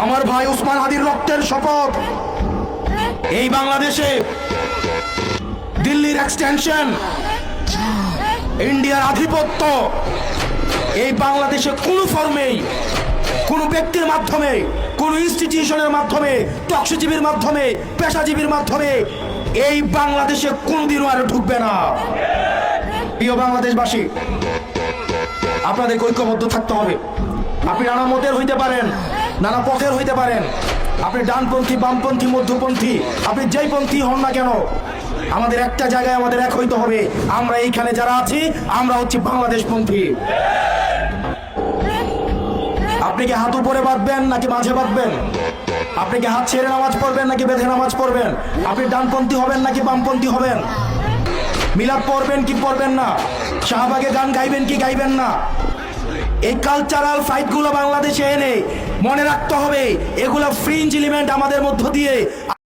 আমার ভাই উসমান হাদির রক্তের শপথ, এই বাংলাদেশে দিল্লির এক্সটেনশন, ইন্ডিয়ার আধিপত্য এই বাংলাদেশে কোনো ফর্মেই, কোনো ব্যক্তির মাধ্যমে, কোনো ইনস্টিটিউশনের মাধ্যমে, টকশিজীবীর মাধ্যমে, পেশাজীবীর মাধ্যমে এই বাংলাদেশে কোনোদিনও আর ঢুকবে না। প্রিয় বাংলাদেশবাসী, আপনাদের ঐক্যবদ্ধ থাকতে হবে। আপনি নানা মতের হইতে পারেন, নানা পথের হইতে পারেন, আপনি ডানপন্থী, বামপন্থী, মধ্যপন্থী, আপনি যেই পন্থী হন না কেন, আমাদের একটা জায়গায় আমাদের এক হইতে হবে। আমরা এইখানে যারা আছি আমরা হচ্ছে বাংলাদেশপন্থী। আপনি কি হাত উপরে বাঁধবেন নাকি মাঝে বাঁধবেন? আপনি কি হাত ছেড়ে নামাজ পড়বেন নাকি বেঁধে নামাজ পড়বেন? আপনি ডানপন্থী হবেন নাকি বামপন্থী হবেন? মিলাদ পড়বেন কি পড়বেন না? শাহবাগে গান গাইবেন কি গাইবেন না? এই কালচারাল ফাইটগুলো বাংলাদেশে এনে মনে রাখতে হবে, এগুলো ফ্রিঞ্জ এলিমেন্ট আমাদের মধ্য দিয়ে